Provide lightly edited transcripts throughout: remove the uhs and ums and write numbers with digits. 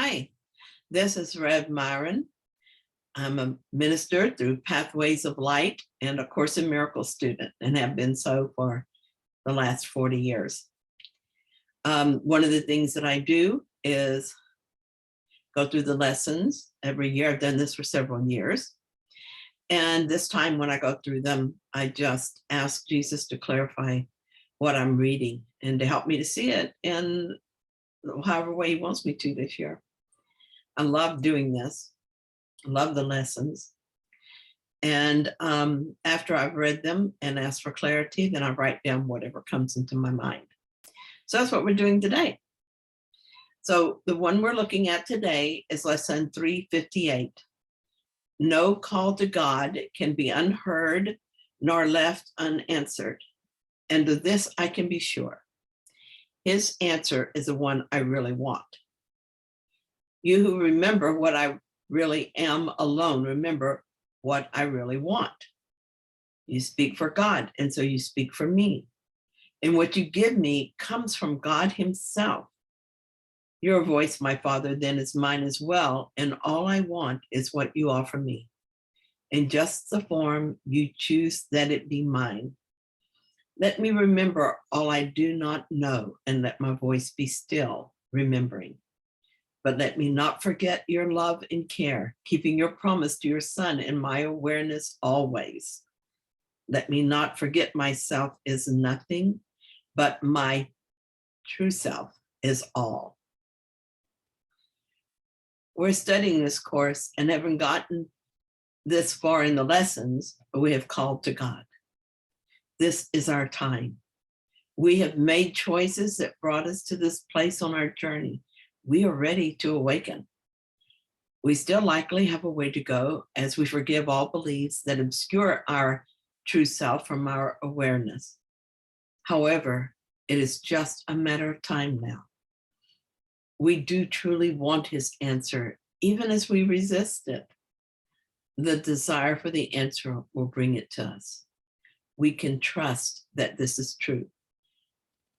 Hi, this is Rev Myron. I'm a minister through Pathways of Light and a Course in Miracles student, and have been so for the last 40 years. One of the things that I do is go through the lessons every year. I've done this for several years. And this time when I go through them, I just ask Jesus to clarify what I'm reading and to help me to see it in however way he wants me to this year. I love doing this. I love the lessons. And after I've read them and asked for clarity, then I write down whatever comes into my mind. So that's what we're doing today. So the one we're looking at today is lesson 358. No call to God can be unheard nor left unanswered. And of this I can be sure. His answer is the one I really want. You who remember what I really am alone, remember what I really want. You speak for God, and so you speak for me. And what you give me comes from God himself. Your voice, my Father, then is mine as well, and all I want is what you offer me. In just the form you choose that it be mine. Let me remember all I do not know, and let my voice be still, remembering. But let me not forget your love and care, keeping your promise to your Son in my awareness always. Let me not forget myself is nothing, but my true self is all. We're studying this course and haven't gotten this far in the lessons, but we have called to God. This is our time. We have made choices that brought us to this place on our journey. We are ready to awaken. We still likely have a way to go as we forgive all beliefs that obscure our true self from our awareness. However, it is just a matter of time now. We do truly want his answer, even as we resist it. The desire for the answer will bring it to us. We can trust that this is true,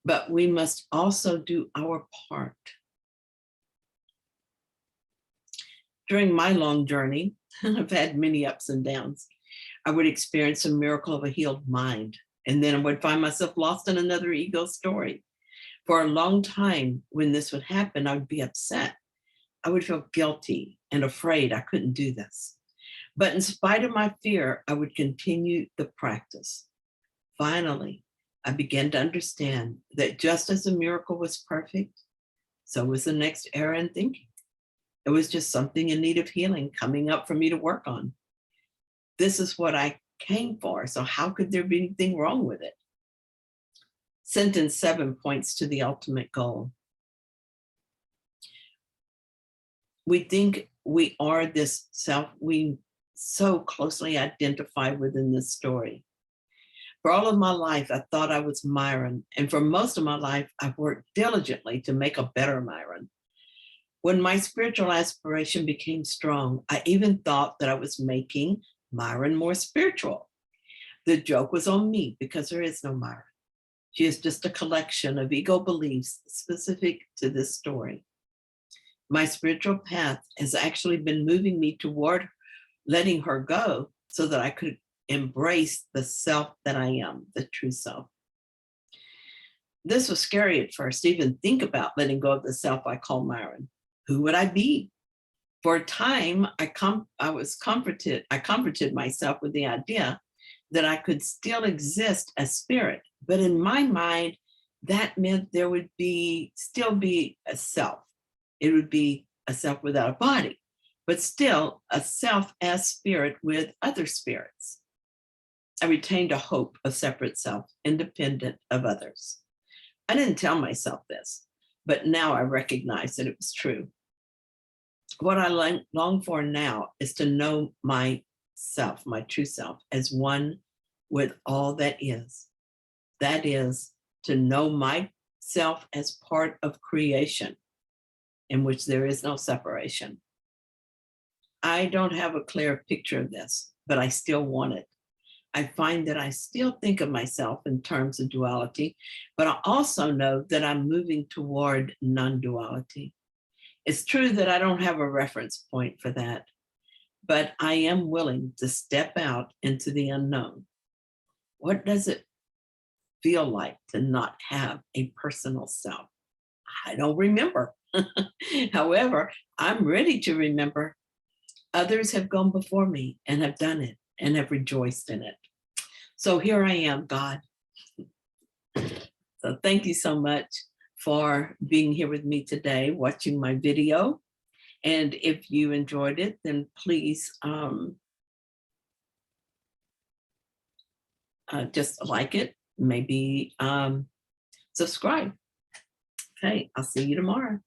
but we must also do our part. During my long journey, I've had many ups and downs. I would experience a miracle of a healed mind, and then I would find myself lost in another ego story. For a long time, when this would happen, I would be upset. I would feel guilty and afraid I couldn't do this. But in spite of my fear, I would continue the practice. Finally, I began to understand that just as the miracle was perfect, so was the next error in thinking. It was just something in need of healing coming up for me to work on. This is what I came for, so how could there be anything wrong with it? Sentence 7 points to the ultimate goal. We think we are this self we so closely identify within this story. For all of my life, I thought I was Myron, and for most of my life, I've worked diligently to make a better Myron. When my spiritual aspiration became strong, I even thought that I was making Myron more spiritual. The joke was on me because there is no Myron. She is just a collection of ego beliefs specific to this story. My spiritual path has actually been moving me toward letting her go so that I could embrace the self that I am, the true self. This was scary at first, to even think about letting go of the self I call Myron. Who would I be? For a time, I comforted myself with the idea that I could still exist as spirit. But in my mind, that meant there would still be a self. It would be a self without a body, but still a self as spirit with other spirits. I retained a hope of separate self, independent of others. I didn't tell myself this, but now I recognize that it was true. What I long for now is to know myself, my true self, as one with all that is. That is, to know myself as part of creation, in which there is no separation. I don't have a clear picture of this, but I still want it. I find that I still think of myself in terms of duality, but I also know that I'm moving toward non-duality. It's true that I don't have a reference point for that, but I am willing to step out into the unknown. What does it feel like to not have a personal self? I don't remember. However, I'm ready to remember. Others have gone before me and have done it and have rejoiced in it. So here I am, God. So thank you so much for being here with me today, watching my video. And if you enjoyed it, then please just like it, maybe subscribe. Okay, I'll see you tomorrow.